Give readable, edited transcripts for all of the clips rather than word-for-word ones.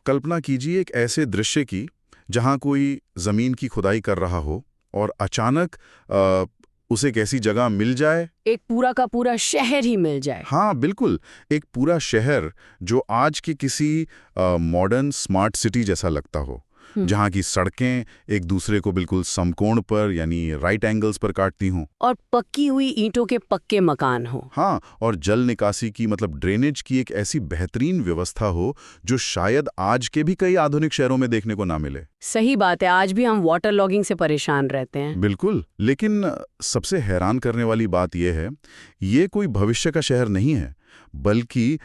कल्पना कीजिए एक ऐसे दृश्य की जहां कोई जमीन की खुदाई कर रहा हो और अचानक उसे एक ऐसी जगह मिल जाए। एक पूरा का पूरा शहर ही मिल जाए। हाँ बिल्कुल, एक पूरा शहर जो आज के किसी मॉडर्न स्मार्ट सिटी जैसा लगता हो, जहाँ की सड़कें एक दूसरे को बिल्कुल समकोण पर यानी राइट एंगल्स पर काटती हों, और पक्की हुई ईंटों के पक्के मकान हो। हाँ, और जल निकासी की मतलब ड्रेनेज की एक ऐसी बेहतरीन व्यवस्था हो जो शायद आज के भी कई आधुनिक शहरों में देखने को ना मिले। सही बात है, आज भी हम वाटर लॉगिंग से परेशान रहते हैं। बिल्कुल, लेकिन सबसे हैरान करने वाली बात यह है, ये कोई भविष्य का शहर नहीं है, बल्कि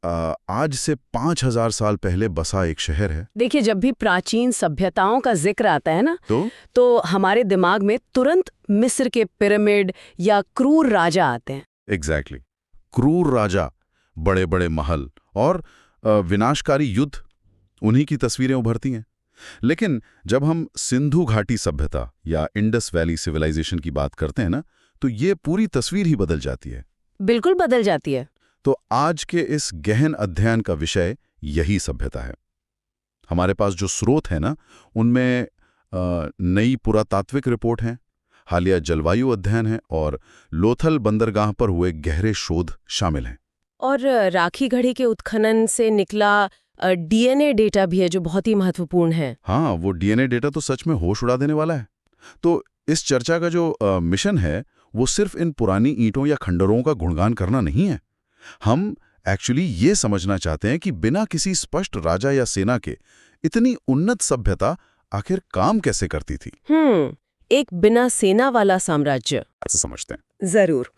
आज से 5000 साल पहले बसा एक शहर है। देखिए, जब भी प्राचीन सभ्यताओं का जिक्र आता है ना, तो हमारे दिमाग में तुरंत मिस्र के पिरामिड या क्रूर राजा आते हैं। एग्जैक्टली, क्रूर राजा, बड़े बड़े महल और विनाशकारी युद्ध, उन्हीं की तस्वीरें उभरती हैं। लेकिन जब हम सिंधु घाटी सभ्यता या इंडस वैली सिविलाइजेशन की बात करते हैं ना, तो ये पूरी तस्वीर ही बदल जाती है। बिल्कुल बदल जाती है। तो आज के इस गहन अध्ययन का विषय यही सभ्यता है। हमारे पास जो स्रोत है ना, उनमें नई पुरातात्विक रिपोर्ट हैं, हालिया जलवायु अध्ययन है और लोथल बंदरगाह पर हुए गहरे शोध शामिल हैं। और राखी घड़ी के उत्खनन से निकला डीएनए डेटा भी है, जो बहुत ही महत्वपूर्ण है। हाँ, वो डीएनए डेटा तो सच में होश उड़ा देने वाला है। तो इस चर्चा का जो मिशन है, वो सिर्फ इन पुरानी ईंटों या खंडरों का गुणगान करना नहीं है। हम एक्चुअली ये समझना चाहते हैं कि बिना किसी स्पष्ट राजा या सेना के इतनी उन्नत सभ्यता आखिर काम कैसे करती थी। एक बिना सेना वाला साम्राज्य, ऐसे समझते हैं। जरूर।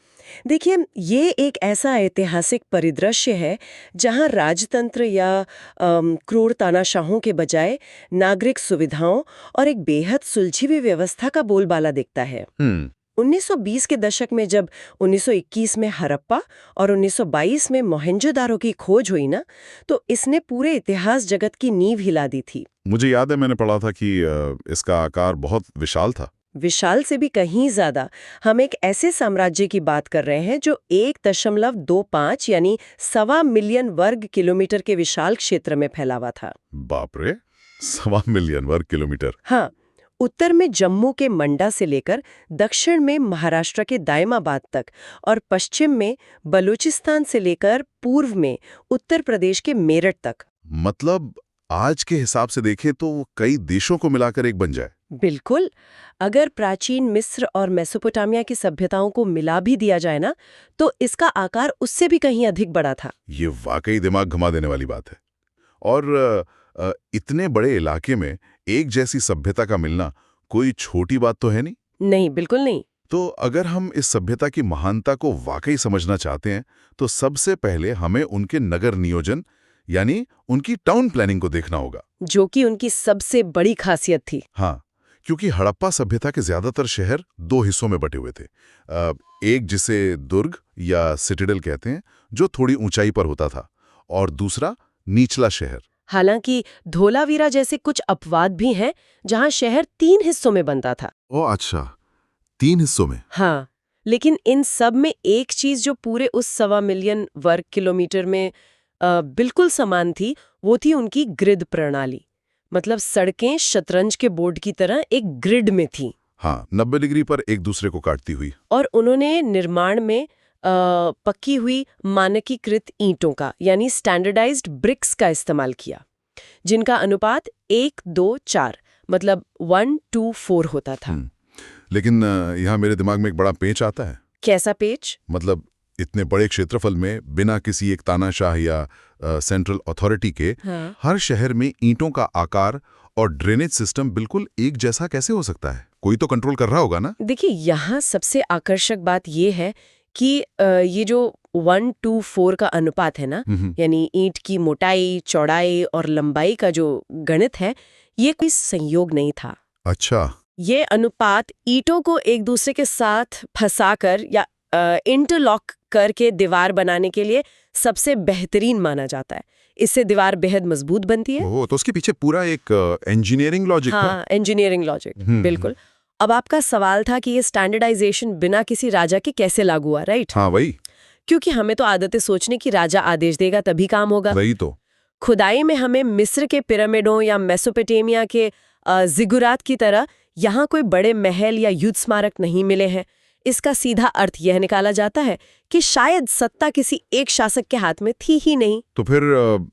देखिए, ये एक ऐसा ऐतिहासिक परिदृश्य है जहां राजतंत्र या क्रूर तानाशाहों के बजाय नागरिक सुविधाओं और एक बेहद सुलझी हुई व्यवस्था का बोलबाला दिखता है। 1920 के दशक में जब 1921 में हड़प्पा और 1922 में मोहनजोदारो की खोज हुई ना, तो इसने पूरे इतिहास जगत की नींव हिला दी थी। मुझे याद है, मैंने पढ़ा था कि इसका आकार बहुत विशाल था। विशाल से भी कहीं ज्यादा। हम एक ऐसे साम्राज्य की बात कर रहे हैं जो 1.25 यानी 1.25 मिलियन वर्ग किलोमीटर के विशाल क्षेत्र में फैला हुआ था। बाप रे, 1.25 मिलियन वर्ग किलोमीटर। हाँ, उत्तर में जम्मू के मंडा से लेकर दक्षिण में महाराष्ट्र के दायमाबाद तक और पश्चिम में बलूचिस्तान से लेकर पूर्व में उत्तर प्रदेश के मेरठ तक। मतलब आज के हिसाब से देखें तो वो कई देशों को मिलाकर एक बन जाए। बिल्कुल। अगर प्राचीन मिस्र और मेसोपोटामिया की सभ्यताओं को मिला भी दिया जाए ना, तो इसका आकार उससे भी कहीं अधिक बड़ा था। ये वाकई दिमाग घुमा देने वाली बात है। और इतने बड़े इलाके में एक जैसी सभ्यता का मिलना कोई छोटी बात तो है नहीं। नहीं, बिल्कुल नहीं। तो अगर हम इस सभ्यता की महानता को वाकई समझना चाहते हैं, तो सबसे पहले हमें उनके नगर नियोजन यानी उनकी टाउन प्लानिंग को देखना होगा, जो कि उनकी सबसे बड़ी खासियत थी। हाँ, क्योंकि हड़प्पा सभ्यता के ज्यादातर शहर दो हिस्सों में बटे हुए थे। एक जिसे दुर्ग या सिटिडल कहते हैं, जो थोड़ी ऊंचाई पर होता था, और दूसरा निचला शहर। हालांकि धोलावीरा जैसे कुछ अपवाद भी हैं जहां शहर 3 हिस्सों में बनता था। ओह अच्छा, 3 हिस्सों में। हाँ, लेकिन इन सब में एक चीज जो पूरे उस 1.25 मिलियन वर्ग किलोमीटर में बिल्कुल समान थी, वो थी उनकी ग्रिड प्रणाली। मतलब सड़कें शतरंज के बोर्ड की तरह एक ग्रिड में थी। हाँ, 90 डिग्री पर एक दूसरे को काटती हुई। और उन्होंने निर्माण में पक्की हुई मानकीकृत ईंटों का यानी स्टैंडर्डाइज्ड ब्रिक्स का इस्तेमाल किया, जिनका अनुपात 1:2:4 मतलब 1:4 होता था। लेकिन यहाँ मेरे दिमाग में एक बड़ा पेच आता है। कैसा पेच? मतलब इतने बड़े क्षेत्रफल में बिना किसी एक तानाशाह या सेंट्रल अथॉरिटी के हर शहर में ईंटों का आकार और ड्रेनेज सिस्टम बिल्कुल एक जैसा कैसे हो सकता है? कोई तो कंट्रोल कर रहा होगा ना? देखिए, यहाँ सबसे आकर्षक बात ये है कि ये जो 1:4 का अनुपात है ना, यानी ईंट की मोटाई, चौड़ाई और लंबाई का जो गणित है, ये कोई संयोग नहीं था। अच्छा, ये अनुपात ईंटों को एक दूसरे के साथ फंसाकर या इंटरलॉक करके दीवार बनाने के लिए सबसे बेहतरीन माना जाता है। इससे दीवार बेहद मजबूत बनती है। ओह, तो उसके पीछे पूरा एक इंजीनियरिंग लॉजिक है। हाँ, इंजीनियरिंग लॉजिक, बिल्कुल। अब आपका सवाल था कि ये स्टैंडर्डाइजेशन बिना किसी राजा के कैसे लागू हुआ, राइट? हाँ, वही। क्योंकि हमें तो आदत है सोचने की राजा आदेश देगा तभी काम होगा। वही तो। खुदाई में हमें मिस्र के पिरामिडों या मेसोपोटामिया के जिगुरात की तरह यहाँ कोई बड़े महल या युद्ध स्मारक नहीं मिले हैं। इसका सीधा अर्थ यह निकाला जाता है कि शायद सत्ता किसी एक शासक के हाथ में थी ही नहीं। तो फिर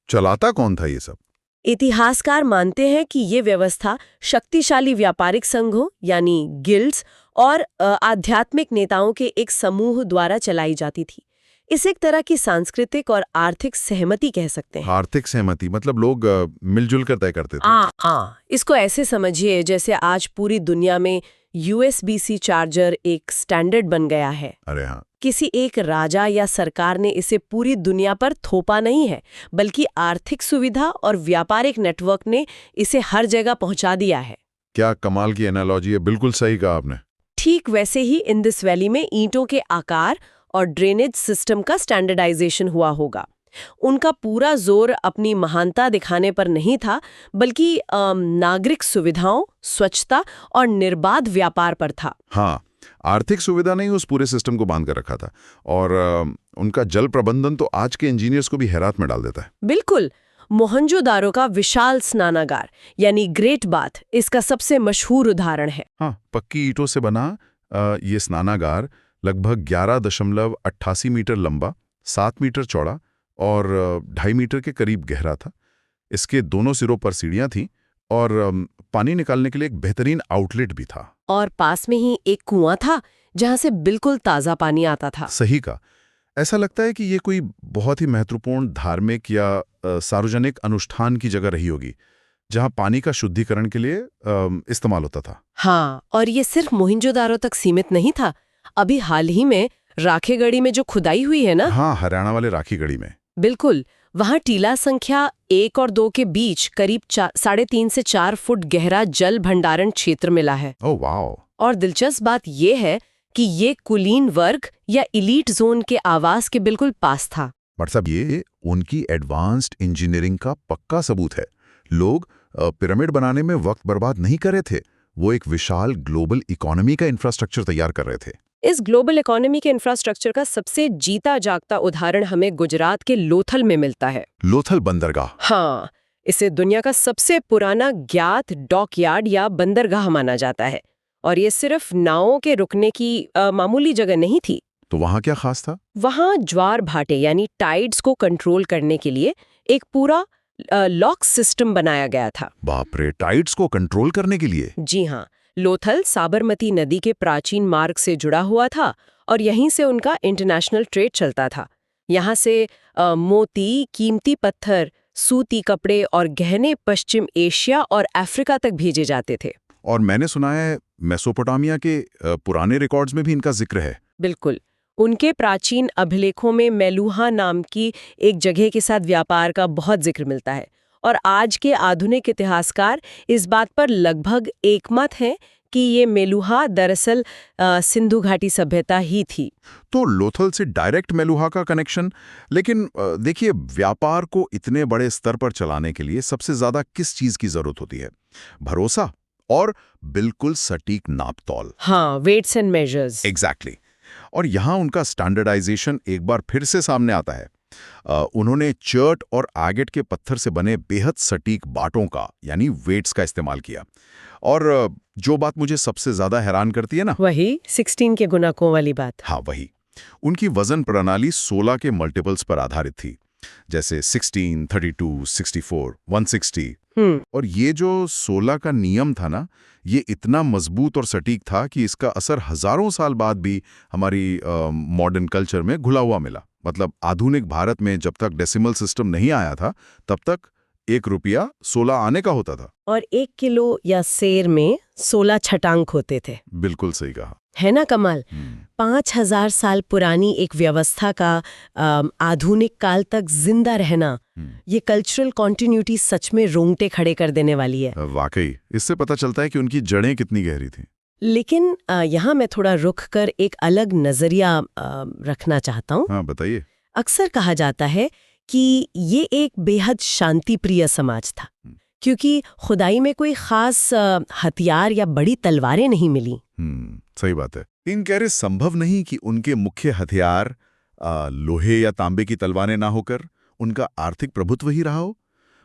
चलाता कौन था ये सब? इतिहासकार मानते हैं कि ये व्यवस्था शक्तिशाली व्यापारिक संघों यानी गिल्ड्स और आध्यात्मिक नेताओं के एक समूह द्वारा चलाई जाती थी। इस एक तरह की सांस्कृतिक और आर्थिक सहमति कह सकते हैं। आर्थिक सहमति मतलब लोग मिलजुल कर तय करते थे। इसको ऐसे समझिए जैसे आज पूरी दुनिया में USB-C चार्जर एक स्टैंडर्ड बन गया है। अरे हाँ। किसी एक राजा या सरकार ने इसे पूरी दुनिया पर थोपा नहीं है, बल्कि आर्थिक सुविधा और व्यापारिक नेटवर्क ने इसे हर जगह पहुंचा दिया है। क्या कमाल की एनालॉजी है, बिल्कुल सही कहा आपने। ठीक वैसे ही इंडस वैली में ईंटों के आकार और ड्रेनेज सिस्टम का स्टैंडर्डाइजेशन हुआ होगा। उनका पूरा जोर अपनी महानता दिखाने पर नहीं था, बल्कि नागरिक सुविधाओं, स्वच्छता और निर्बाध व्यापार पर था। हाँ, आर्थिक सुविधा ने उस पूरे सिस्टम को बांध कर रखा था और उनका जल प्रबंधन तो आज के इंजीनियर्स को भी हैरात में डाल देता है। बिल्कुल। मोहनजोदारो का विशाल स्नानागार यानी ग्रेट बाथ इसका सबसे मशहूर उदाहरण है। हाँ, पक्की ईंटों से बना ये स्नानागार लगभग 11.88 मीटर लंबा, 7 मीटर चौड़ा और 2.5 मीटर के करीब गहरा था। इसके दोनों सिरों पर सीढ़ियां थीं और पानी निकालने के लिए एक बेहतरीन आउटलेट भी था। और पास में ही एक कुआं था जहां से बिल्कुल ताज़ा पानी आता था। सही का। ऐसा लगता है कि ये कोई बहुत ही महत्वपूर्ण धार्मिक या सार्वजनिक अनुष्ठान की जगह रही होगी, जहां पानी का शुद्धिकरण के लिए इस्तेमाल होता था। हाँ, और ये सिर्फ मोहनजोदारो तक सीमित नहीं था। अभी हाल ही में राखेगढ़ी में जो खुदाई हुई है ना। हाँ, हरियाणा वाले राखीगढ़ी में। बिल्कुल, वहां टीला संख्या 1 और 2 के बीच करीब 3.5 से 4 फुट गहरा जल भंडारण क्षेत्र मिला है। Oh wow. और दिलचस्प बात यह है कि ये कुलीन वर्ग या इलीट जोन के आवास के बिल्कुल पास था। मतलब ये उनकी एडवांस्ड इंजीनियरिंग का पक्का सबूत है। लोग पिरामिड बनाने में वक्त बर्बाद नहीं कर रहे थे, वो एक विशाल ग्लोबल इकोनॉमी का इंफ्रास्ट्रक्चर तैयार कर रहे थे। इस ग्लोबल इकोनॉमी के इंफ्रास्ट्रक्चर का सबसे जीता जागता उदाहरण हमें गुजरात के लोथल में मिलता है। लोथल बंदरगाह। हाँ, इसे दुनिया का सबसे पुराना ज्ञात डॉकयार्ड या बंदरगाह माना जाता है। और ये सिर्फ नावों के रुकने की मामूली जगह नहीं थी। तो वहाँ क्या खास था? वहाँ ज्वार भाटे यानी टाइड्स को कंट्रोल करने के लिए एक पूरा लॉक सिस्टम बनाया गया था। बाप रे, टाइड्स को कंट्रोल करने के लिए? जी हाँ, लोथल साबरमती नदी के प्राचीन मार्ग से जुड़ा हुआ था और यहीं से उनका इंटरनेशनल ट्रेड चलता था। यहाँ से मोती, कीमती पत्थर, सूती कपड़े और गहने पश्चिम एशिया और अफ्रीका तक भेजे जाते थे। और मैंने सुना है मेसोपोटामिया के पुराने रिकॉर्ड्स में भी इनका जिक्र है। बिल्कुल, उनके प्राचीन अभिलेखों में मेलुहा नाम की एक जगह के साथ व्यापार का बहुत जिक्र मिलता है। और आज के आधुनिक इतिहासकार इस बात पर लगभग एकमत हैं कि ये मेलुहा दरअसल सिंधु घाटी सभ्यता ही थी। तो लोथल से डायरेक्ट मेलुहा का कनेक्शन। लेकिन देखिए, व्यापार को इतने बड़े स्तर पर चलाने के लिए सबसे ज्यादा किस चीज की जरूरत होती है? भरोसा और बिल्कुल सटीक नापतौल। हाँ, वेट्स एंड मेजर्स। एग्जैक्टली। और यहाँ उनका स्टैंडर्डाइजेशन एक बार फिर से सामने आता है। उन्होंने चर्ट और आगेट के पत्थर से बने बेहद सटीक बाटों का यानी वेट्स का इस्तेमाल किया। और जो बात मुझे सबसे ज्यादा हैरान करती है ना, वही 16 के गुणकों वाली बात। हाँ वही, उनकी वजन प्रणाली 16 के मल्टीपल्स पर आधारित थी, जैसे 16, 32, 64, 160। और ये जो 16 का नियम था ना, ये इतना मजबूत और सटीक था कि इसका असर हजारों साल बाद भी हमारी मॉडर्न कल्चर में घुला हुआ मिला। मतलब आधुनिक भारत में जब तक डेसिमल सिस्टम नहीं आया था, तब तक 1 रुपया 16 आने का होता था। और 1 किलो या सेर में 16 छटांक होते थे। बिल्कुल सही कहा। है ना कमाल? 5000 साल पुरानी एक व्यवस्था का आधुनिक काल तक जिंदा रहना, ये कल्चरल कॉन्टिन्यूटी सच में रोंगटे खड़े कर देने वाली है। वाकई, इससे पता चलता है कि उनकी जड़ें कितनी गहरी थीं। लेकिन यहाँ मैं थोड़ा रुक कर एक अलग नजरिया रखना चाहता हूँ। हाँ, बताइए। अक्सर कहा जाता है कि ये एक बेहद शांति प्रिय समाज था, क्योंकि खुदाई में कोई खास हथियार या बड़ी तलवारें नहीं मिली। सही बात है। इन कह रहे संभव नहीं कि उनके मुख्य हथियार लोहे या तांबे की तलवारें ना होकर उनका आर्थिक प्रभुत्व ही रहा हो?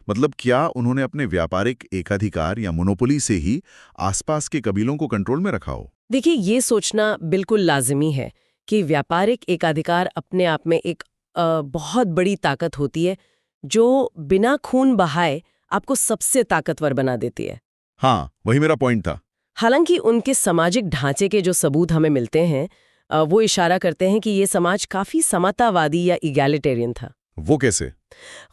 मतलब क्या उन्होंने अपने व्यापारिक एकाधिकार या मोनोपोली से ही आसपास के कबीलों को कंट्रोल में रखा हो? देखिए, ये सोचना बिल्कुल लाजिमी है कि व्यापारिक एकाधिकार अपने आप में एक बहुत बड़ी ताकत होती है जो बिना खून बहाए आपको सबसे ताकतवर बना देती है। हाँ, वही मेरा पॉइंट था। हालांकि उनके सामाजिक ढांचे के जो सबूत हमें मिलते हैं वो इशारा करते हैं कि ये समाज काफी समतावादी या इगैलिटेरियन था। वो कैसे?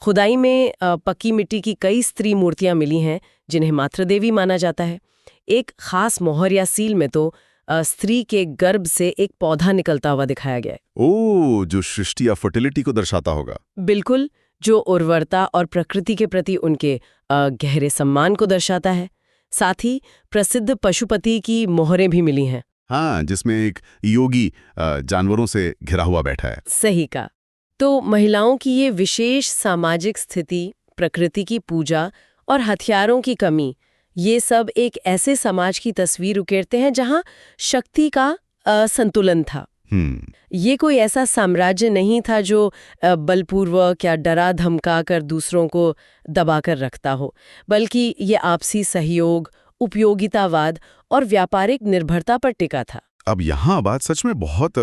खुदाई में पक्की मिट्टी की कई स्त्री मूर्तियां मिली हैं जिन्हें मातृदेवी माना जाता है। एक खास मोहर या सील में तो स्त्री के गर्भ से एक पौधा निकलता हुआ दिखाया गया है। ओ, जो सृष्टि या फर्टिलिटी को दर्शाता होगा। बिल्कुल, जो उर्वरता और प्रकृति के प्रति उनके गहरे सम्मान को दर्शाता है। साथ ही प्रसिद्ध पशुपति की मोहरें भी मिली हैं। हाँ, जिसमें एक योगी जानवरों से घिरा हुआ बैठा है। सही कहा। तो महिलाओं की ये विशेष सामाजिक स्थिति, प्रकृति की पूजा और हथियारों की कमी, ये सब एक ऐसे समाज की तस्वीर उकेरते हैं जहां शक्ति का संतुलन था। ये कोई ऐसा साम्राज्य नहीं था जो बलपूर्वक या डरा धमका कर दूसरों को दबा कर रखता हो, बल्कि ये आपसी सहयोग, उपयोगितावाद और व्यापारिक निर्भरता पर टिका था। अब यहाँ बात सच में बहुत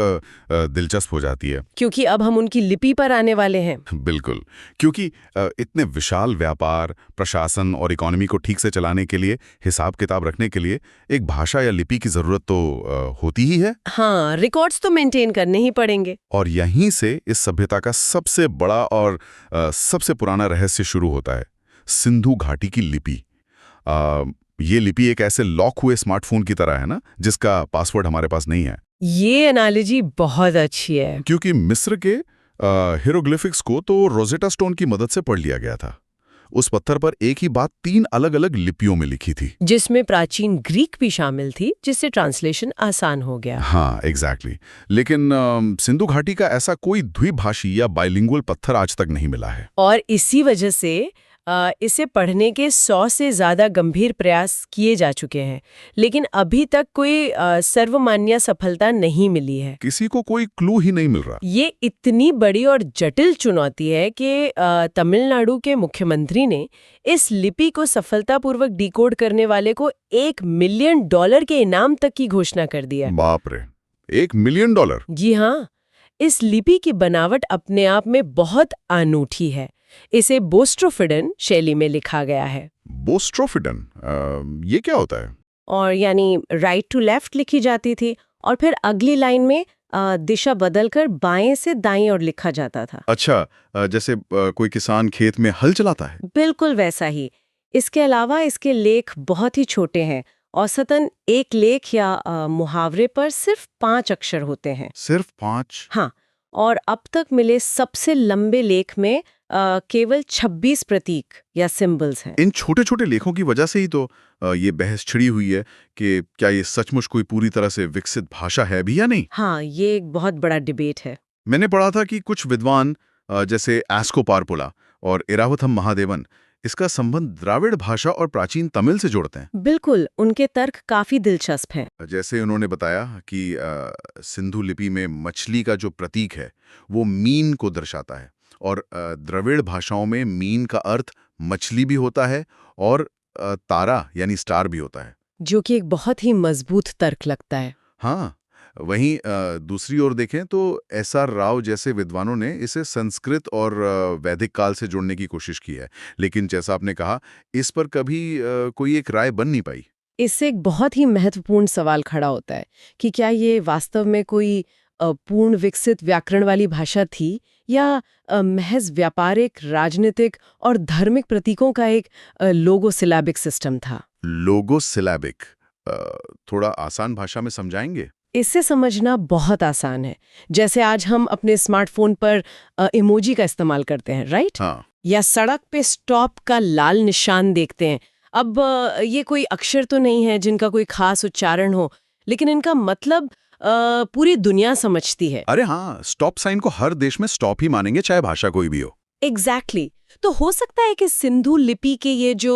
दिलचस्प हो जाती है। क्योंकि अब हम उनकी लिपि पर आने वाले हैं। बिल्कुल, क्योंकि इतने विशाल व्यापार, प्रशासन और इकोनॉमी को ठीक से चलाने के लिए, हिसाब किताब रखने के लिए एक भाषा या लिपि की जरूरत तो होती ही है। हाँ, रिकॉर्ड्स तो मेंटेन करने ही पड़ेंगे। और यहीं से इस सभ्यता का सबसे बड़ा और सबसे पुराना रहस्य शुरू होता है, सिंधु घाटी की लिपि। ये लिपि एक ऐसे लॉक हुए स्मार्टफोन की तरह है ना, जिसका पासवर्ड हमारे पास नहीं है। ये एनालॉजी बहुत अच्छी है। क्योंकि मिस्र के हिरोग्लिफिक्स को तो रोजेटा स्टोन की मदद से पढ़ लिया गया था। उस पत्थर पर एक ही बात 3 अलग-अलग लिपियों में लिखी थी, जिसमें प्राचीन ग्रीक भी शामिल थी, जिससे ट्रांसलेशन आसान हो गया। हाँ, एग्जैक्टली। लेकिन सिंधु घाटी का ऐसा कोई द्विभाषी या बाइलिंगुअल पत्थर आज तक नहीं मिला है। और इसी वजह से इसे पढ़ने के 100 से ज्यादा गंभीर प्रयास किए जा चुके हैं, लेकिन अभी तक कोई सर्वमान्य सफलता नहीं मिली है। किसी को कोई क्लू ही नहीं मिल रहा। ये इतनी बड़ी और जटिल चुनौती है कि तमिलनाडु के मुख्यमंत्री ने इस लिपि को सफलतापूर्वक डिकोड करने वाले को $1 मिलियन के इनाम तक की घोषणा कर दिया। बाप रे, $1 मिलियन? जी हाँ, इस लिपि की बनावट अपने आप में बहुत अनूठी है। इसे बोस्ट्रोफिडन शैली में लिखा गया है। बोस्ट्रोफिडन, ये क्या होता है? और यानी राइट टू लेफ्ट लिखी जाती थी और फिर अगली लाइन में दिशा बदलकर बाएं से दाईं ओर लिखा जाता था। अच्छा, जैसे कोई किसान खेत में हल चलाता है। बिल्कुल वैसा ही। इसके अलावा इसके लेख बहुत ही छोटे हैं। औसतन एक लेख या मुहावरे पर सिर्फ 5 अक्षर होते हैं। सिर्फ 5? हाँ, और अब तक मिले सबसे लंबे लेख में केवल 26 प्रतीक या सिंबल्स हैं। इन छोटे छोटे लेखों की वजह से ही तो ये बहस छिड़ी हुई है कि क्या ये सचमुच कोई पूरी तरह से विकसित भाषा है भी या नहीं। हाँ, ये एक बहुत बड़ा डिबेट है। मैंने पढ़ा था कि कुछ विद्वान जैसे एस्को पारपोला और इरावथम महादेवन इसका संबंध द्राविड़ भाषा और प्राचीन तमिल से जोड़ते हैं। बिल्कुल, उनके तर्क काफी दिलचस्प हैं। जैसे उन्होंने बताया कि सिंधु लिपि में मछली का जो प्रतीक है वो मीन को दर्शाता है, और द्रविड़ भाषाओं में मीन का अर्थ मछली भी होता है और तारा यानी स्टार भी होता है, जो कि एक बहुत ही मजबूत तर्क लगता है। हाँ, वहीं दूसरी ओर देखें तो एसआर राव जैसे विद्वानों ने इसे संस्कृत और वैदिक काल से जोड़ने की कोशिश की है, लेकिन जैसा आपने कहा इस पर कभी कोई एक राय बन नहीं पाई। इससे एक बहुत ही महत्वपूर्ण सवाल खड़ा होता है कि क्या ये वास्तव में कोई पूर्ण विकसित व्याकरण वाली भाषा थी या महज व्यापारिक, राजनीतिक और धार्मिक प्रतीकों का एक लोगोसिलैबिक सिस्टम था। लोगोसिलैबिक, थोड़ा आसान भाषा में समझाएंगे? इसे समझना बहुत आसान है। जैसे आज हम अपने स्मार्टफोन पर इमोजी का इस्तेमाल करते हैं, राइट? हाँ। या सड़क पे स्टॉप का लाल निशान देखते हैं। अब ये कोई अक्षर तो नहीं है जिनका कोई खास उच्चारण हो, लेकिन इनका मतलब पूरी दुनिया समझती है। अरे हाँ, स्टॉप साइन को हर देश में स्टॉप ही मानेंगे, चाहे भाषा कोई भी हो। एग्जैक्टली तो हो सकता है कि सिंधु लिपि के ये जो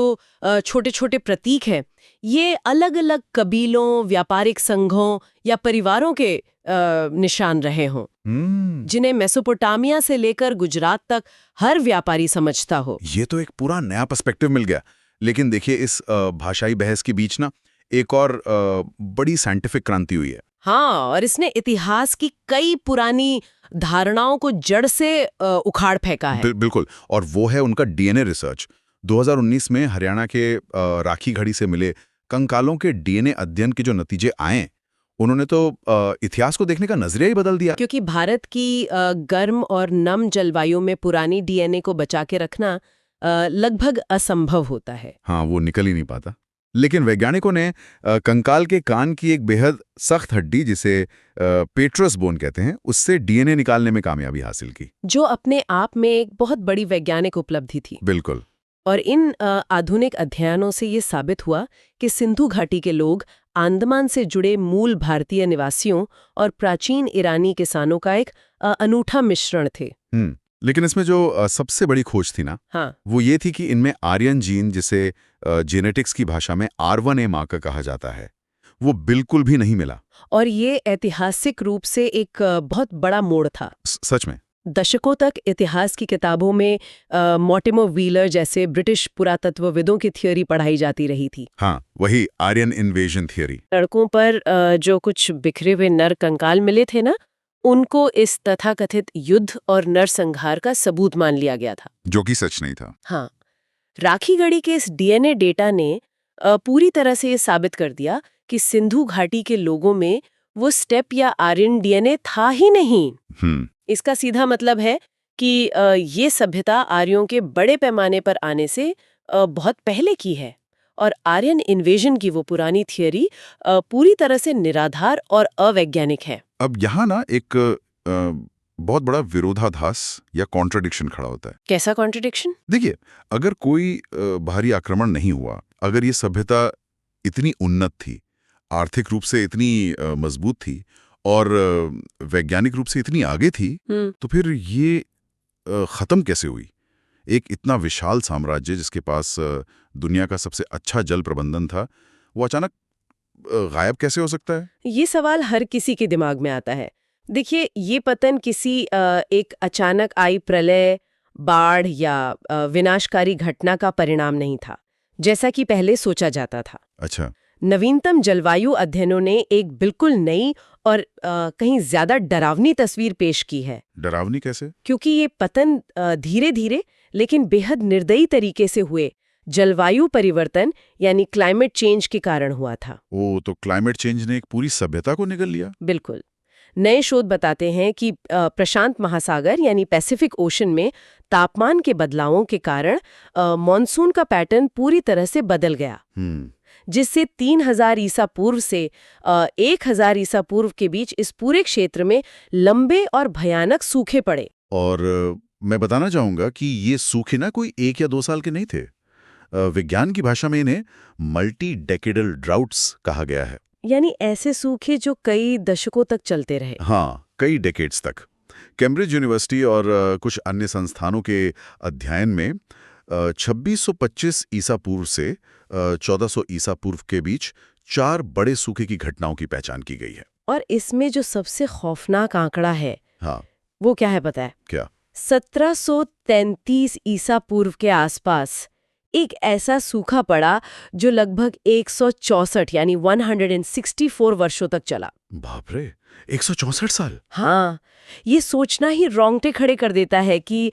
छोटे छोटे प्रतीक हैं ये अलग अलग कबीलों, व्यापारिक संघों या परिवारों के निशान रहे हों, जिन्हें मेसोपोटामिया से लेकर गुजरात तक हर व्यापारी समझता हो। ये तो एक पूरा नया पर्सपेक्टिव मिल गया। लेकिन देखिए, इस भाषाई बहस के बीच ना एक और बड़ी साइंटिफिक क्रांति हुई है। हाँ, और इसने इतिहास की कई पुरानी धारणाओं को जड़ से उखाड़ फेंका है। बिल्कुल, और वो है उनका डीएनए रिसर्च। 2019 में हरियाणा के राखी घड़ी से मिले कंकालों के डीएनए अध्ययन के जो नतीजे आए, उन्होंने तो इतिहास को देखने का नजरिया ही बदल दिया। क्योंकि भारत की गर्म और नम जलवायु में पुरानी डीएनए को बचा के रखना लगभग असंभव होता है। हाँ, वो निकल ही नहीं पाता। लेकिन वैज्ञानिकों ने कंकाल के कान की एक बेहद सख्त हड्डी, जिसे पेट्रस बोन कहते हैं, उससे डीएनए निकालने में कामयाबी हासिल की, जो अपने आप में एक बहुत बड़ी वैज्ञानिक उपलब्धि थी। बिल्कुल। और इन आधुनिक अध्ययनों से ये साबित हुआ कि सिंधु घाटी के लोग अंडमान से जुड़े मूल भारतीय निवासियों और प्राचीन ईरानी किसानों का एक अनूठा मिश्रण थे। लेकिन इसमें जो सबसे बड़ी खोज थी ना, हाँ, वो ये थी कि इनमें आर्यन जीन, जिसे जेनेटिक्स की भाषा में R1A मार्क कहा जाता है, वो बिल्कुल भी नहीं मिला। और ये ऐतिहासिक रूप से एक बहुत बड़ा मोड़ था। सच में। दशकों तक इतिहास की किताबों में मॉर्टिमर व्हीलर जैसे ब्रिटिश पुरातत्वविदों की थ्योरी पढ़ाई जाती रही थी। हाँ, वही आर्यन इन्वेजन थ्योरी। सड़कों पर जो कुछ बिखरे हुए नर कंकाल मिले थे ना, उनको इस तथाकथित युद्ध और नरसंहार का सबूत मान लिया गया था, जो कि सच नहीं था। हाँ, राखीगढ़ी के इस डीएनए डेटा ने पूरी तरह से ये साबित कर दिया कि सिंधु घाटी के लोगों में वो स्टेप या आर्यन डीएनए था ही नहीं। इसका सीधा मतलब है कि ये सभ्यता आर्यों के बड़े पैमाने पर आने से बहुत पहले की है, और आर्यन इन्वेजन की वो पुरानी थियरी पूरी तरह से निराधार और अवैज्ञानिक है। अब यहाँ ना एक बहुत बड़ा विरोधाभास या कॉन्ट्रडिक्शन खड़ा होता है। कैसा कॉन्ट्रडिक्शन? देखिए, अगर कोई बाहरी आक्रमण नहीं हुआ, अगर ये सभ्यता इतनी उन्नत थी, आर्थिक रूप से इतनी मजबूत थी और वैज्ञानिक रूप से इतनी आगे थी, तो फिर ये खत्म कैसे हुई? एक इतना विशाल साम्राज्य जिसके पास दुनिया का सबसे अच्छा जल प्रबंधन था, वो अचानक गायब कैसे हो सकता है? ये सवाल हर किसी के दिमाग में आता है। देखिए, ये पतन किसी एक अचानक आई प्रलय, बाढ़ या विनाशकारी घटना का परिणाम नहीं था, जैसा कि पहले सोचा जाता था। अच्छा। नवीनतम जलवायु अध्ययनों ने एक बिल्कुल नई और कहीं ज्यादा डरावनी तस्वीर पेश की है। डरावनी कैसे? क्योंकि ये पतन धीरे धीरे लेकिन बेहद निर्दयी तरीके से हुए जलवायु परिवर्तन यानी क्लाइमेट चेंज के कारण हुआ था। ओ, तो क्लाइमेट चेंज ने एक पूरी सभ्यता को निगल लिया? बिल्कुल। नए शोध बताते हैं कि प्रशांत महासागर यानी पैसिफिक ओशन में तापमान के बदलावों के कारण मॉनसून का पैटर्न पूरी तरह से बदल गया, जिससे 3000 ईसा पूर्व से 1000 ईसा पूर्व के बीच इस पूरे क्षेत्र में लंबे और भयानक सूखे पड़े। और मैं बताना चाहूंगा कि ये सूखे ना कोई 1 या 2 साल के नहीं थे। विज्ञान की भाषा में इन्हें मल्टी डेकेडल ड्राउट्स कहा गया है। यानी ऐसे सूखे जो कई दशकों तक चलते रहे। हाँ, कई डेकेड्स तक। कैम्ब्रिज यूनिवर्सिटी और कुछ अन्य संस्थानों के अध्ययन में 2625 ईसा पूर्व से 1400 ईसा पूर्व के बीच 4 बड़े सूखे की घटनाओं की पहचान की गई है। और इसमें जो सबसे खौफनाक आंकड़ा है, हाँ, वो क्या है पता है? क्या? 1733 ईसा पूर्व के आसपास एक ऐसा सूखा पड़ा जो लगभग 164 यानी 164 वर्षों तक चला। बाप रे, 164 साल? हाँ, ये सोचना ही रोंगटे खड़े कर देता है कि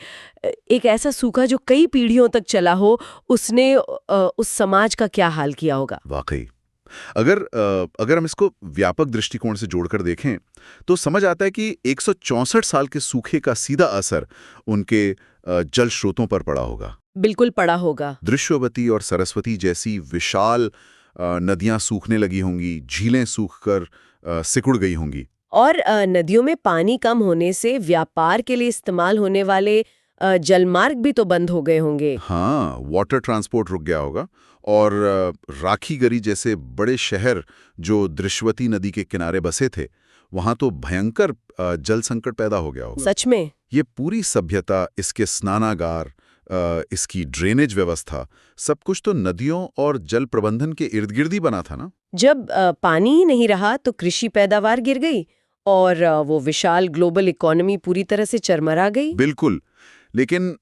एक ऐसा सूखा जो कई पीढ़ियों तक चला हो, उसने उस समाज का क्या हाल किया होगा। वाकई, अगर हम इसको व्यापक दृष्टिकोण से जोड़कर देखें तो समझ आता है कि 164 साल के सूखे का सीधा असर उनके जल स्रोतों पर पड़ा होगा। बिल्कुल पड़ा होगा। दृश्यवती और सरस्वती जैसी विशाल नदियां सूखने लगी होंगी, झीलें सूखकर सिकुड़ गई होंगी, और नदियों में पानी कम होने से व्यापार के लिए इस्तेमाल होने वाले जलमार्ग भी तो बंद हो गए होंगे। हाँ, वाटर ट्रांसपोर्ट रुक गया होगा, और राखीगढ़ी जैसे बड़े शहर जो दृश्यवती नदी के किनारे बसे थे, वहां तो भयंकर जल संकट पैदा हो गया होगा। सच में। ये पूरी सभ्यता, इसके स्नानागार, इसकी ड्रेनेज व्यवस्था, सब कुछ तो नदियों और जल प्रबंधन के इर्द गिर्द ही बना था ना। जब पानी ही नहीं रहा तो कृषि पैदावार गिर गई और वो विशाल ग्लोबल इकोनॉमी पूरी तरह से चरमरा गई। बिल्कुल। लेकिन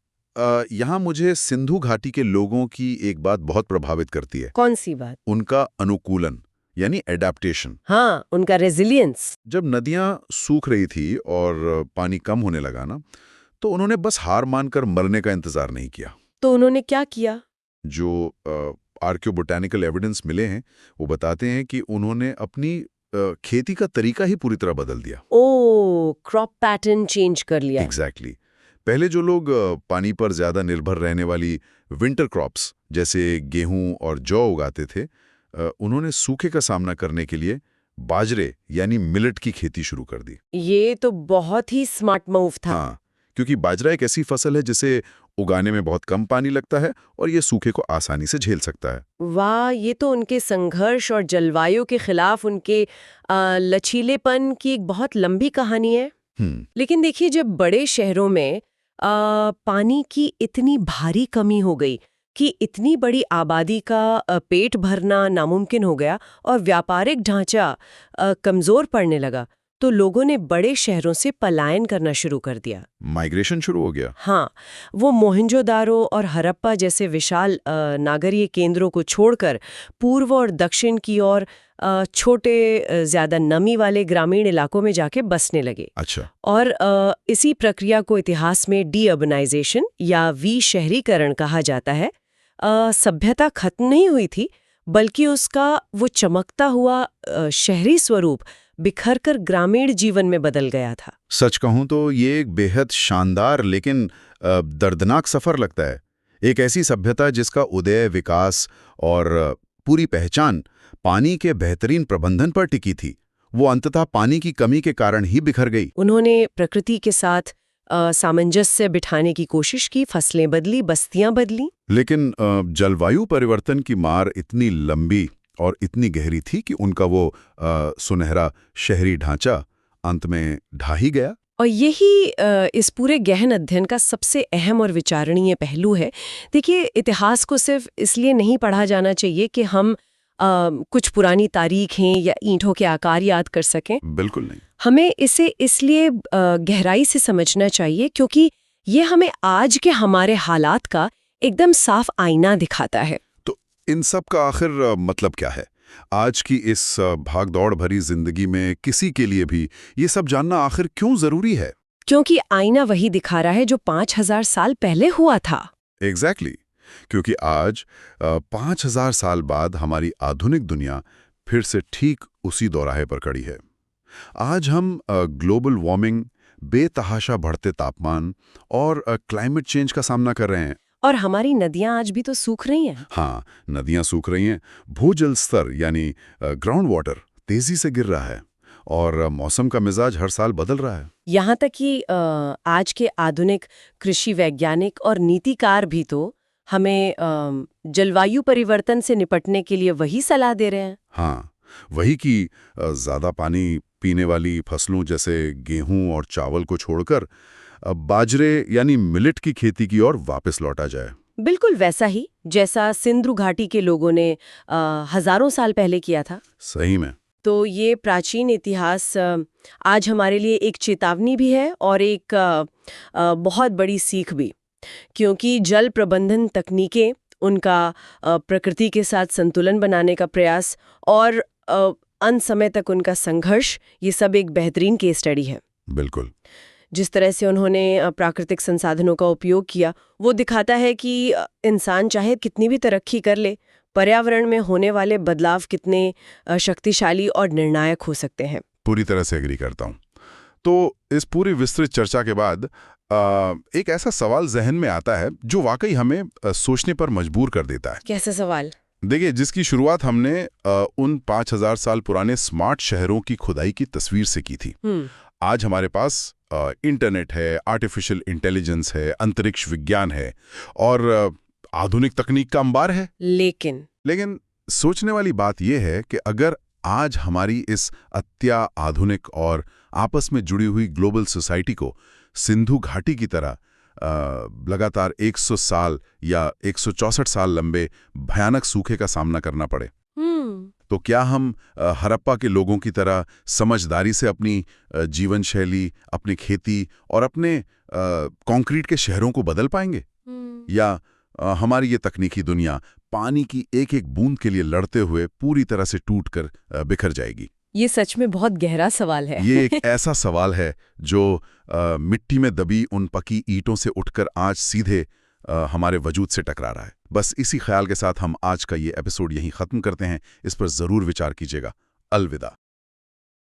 यहाँ मुझे सिंधु घाटी के लोगों की एक बात बहुत प्रभावित करती है। कौन सी बात? उनका अनुकूलन, यानी एडेप्टेशन। हाँ, उनका रेजिलियंस। जब नदियां सूख रही थी और पानी कम होने लगा ना, तो उन्होंने बस हार मानकर मरने का इंतजार नहीं किया। तो उन्होंने क्या किया? जो आर्कियोबोटैनिकल एविडेंस मिले हैं वो बताते हैं कि उन्होंने अपनी खेती का तरीका ही पूरी तरह बदल दिया। ओ, क्रॉप पैटर्न चेंज कर लिया। एग्जैक्टली। पहले जो लोग पानी पर ज्यादा निर्भर रहने वाली विंटर क्रॉप्स जैसे गेहूं और जौ उगाते थे, उन्होंने सूखे का सामना करने के लिए बाजरे यानी मिलेट की खेती शुरू कर दी। ये तो बहुत ही स्मार्ट मूव था। हाँ, क्योंकि बाजरा एक ऐसी फसल है जिसे उगाने में बहुत कम पानी लगता है और ये सूखे को आसानी से झेल सकता है। वाह, ये तो उनके संघर्ष और जलवायु के खिलाफ उनके लचीलेपन की एक बहुत लंबी कहानी है। लेकिन देखिए, जब बड़े शहरों में पानी की इतनी भारी कमी हो गई कि इतनी बड़ी आबादी का पेट भरना नामुमकिन हो गया और व्यापारिक ढांचा कमजोर पड़ने लगा, तो लोगों ने बड़े शहरों से पलायन करना शुरू कर दिया। माइग्रेशन शुरू हो गया। हाँ, वो मोहनजोदारो और हड़प्पा जैसे विशाल नागरीय केंद्रों को छोड़कर पूर्व और दक्षिण की ओर छोटे ज्यादा नमी वाले ग्रामीण इलाकों में जाके बसने लगे। अच्छा। और इसी प्रक्रिया को इतिहास में डी अर्बनाइजेशन या शहरीकरण कहा जाता है। सभ्यता खत्म नहीं हुई थी, बल्कि उसका वो चमकता हुआ शहरी स्वरूप बिखरकर ग्रामीण जीवन में बदल गया था। सच कहूं तो ये एक बेहद शानदार लेकिन दर्दनाक सफर लगता है। एक ऐसी सभ्यता जिसका उदय, विकास और पूरी पहचान पानी के बेहतरीन प्रबंधन पर टिकी थी, वो अंततः पानी की कमी के कारण ही बिखर गई। उन्होंने प्रकृति के साथ सामंजस्य बिठाने की कोशिश की, फसलें बदली, बस्तियां बदली। लेकिन जलवायु परिवर्तन की मार इतनी लंबी और इतनी गहरी थी कि उनका वो सुनहरा शहरी ढांचा अंत में ढा ही गया। और यही इस पूरे गहन अध्ययन का सबसे अहम और विचारणीय पहलू है। देखिए, इतिहास को सिर्फ इसलिए नहीं पढ़ा जाना चाहिए कि हम कुछ पुरानी तारीखें या ईंटों के आकार याद कर सकें। बिल्कुल नहीं। हमें इसे इसलिए गहराई से समझना चाहिए क्योंकि ये हमें आज के हमारे हालात का एकदम साफ आईना दिखाता है। तो इन सब का आखिर मतलब क्या है? आज की इस भागदौड़ भरी जिंदगी में किसी के लिए भी ये सब जानना आखिर क्यों जरूरी है? क्योंकि आईना वही दिखा रहा है जो 5000 साल पहले हुआ था। एग्जैक्टली। क्योंकि आज 5000 साल बाद हमारी आधुनिक दुनिया फिर से ठीक उसी दौराहे पर खड़ी है। आज हम ग्लोबल वार्मिंग, बेतहाशा बढ़ते तापमान और क्लाइमेट चेंज का सामना कर रहे हैं। और हमारी नदियां आज भी तो सूख रही हैं। हाँ, नदियां सूख रही हैं। भूजल स्तर यानी ग्राउंड वाटर तेजी से गिर रहा है और मौसम का मिजाज हर साल बदल रहा है। यहाँ तक कि आज के आधुनिक कृषि वैज्ञानिक और नीतिकार भी तो हमें जलवायु परिवर्तन से निपटने के लिए वही सलाह दे रहे हैं। हाँ, वही कि ज्यादा पानी पीने वाली फसलों जैसे गेहूं और चावल को छोड़कर बाजरे यानी मिलेट की खेती की ओर वापस लौटा जाए। बिल्कुल वैसा ही जैसा सिंधु घाटी के लोगों ने हजारों साल पहले किया था। सही में। तो ये प्राचीन इतिहास आज हमारे लिए एक चेतावनी भी है और एक बहुत बड़ी सीख भी, क्योंकि जल प्रबंधन तकनीकें, उनका प्रकृति के साथ संतुलन बनाने का प्रयास और अंत समय तक उनका संघर्ष, ये सब एक बेहतरीन केस स्टडी है। बिल्कुल। जिस तरह से उन्होंने प्राकृतिक संसाधनों का उपयोग किया, वो दिखाता है कि इंसान चाहे कितनी भी तरक्की कर ले, पर्यावरण में होने वाले बदलाव कितने शक्तिशाली और निर्णायक हो सकते हैं। पूरी तरह से एग्री करता हूँ। तो इस पूरी विस्तृत चर्चा के बाद एक ऐसा सवाल जहन में आता है जो वाकई हमें सोचने पर मजबूर कर देता है। कैसा सवाल? देखिए, जिसकी शुरुआत हमने उन 5000 साल पुराने स्मार्ट शहरों की खुदाई की तस्वीर से की थी। आज हमारे पास इंटरनेट है, आर्टिफिशियल इंटेलिजेंस है, अंतरिक्ष विज्ञान है और आधुनिक तकनीक का अंबार है। लेकिन सोचने वाली बात यह है कि अगर आज हमारी इस आधुनिक और आपस में जुड़ी हुई ग्लोबल सोसाइटी को सिंधु घाटी की तरह लगातार 100 साल या 164 साल लंबे भयानक सूखे का सामना करना पड़े? तो क्या हम हड़प्पा के लोगों की तरह समझदारी से अपनी जीवन शैली, अपनी खेती और अपने कंक्रीट के शहरों को बदल पाएंगे? या हमारी ये तकनीकी दुनिया पानी की एक एक बूंद के लिए लड़ते हुए पूरी तरह से टूटकर बिखर जाएगी? ये सच में बहुत गहरा सवाल है। ये एक ऐसा सवाल है जो मिट्टी में दबी उन पकी ईंटों से उठकर आज सीधे हमारे वजूद से टकरा रहा है। बस इसी ख्याल के साथ हम आज का ये एपिसोड यहीं ख़त्म करते हैं। इस पर ज़रूर विचार कीजिएगा। अलविदा।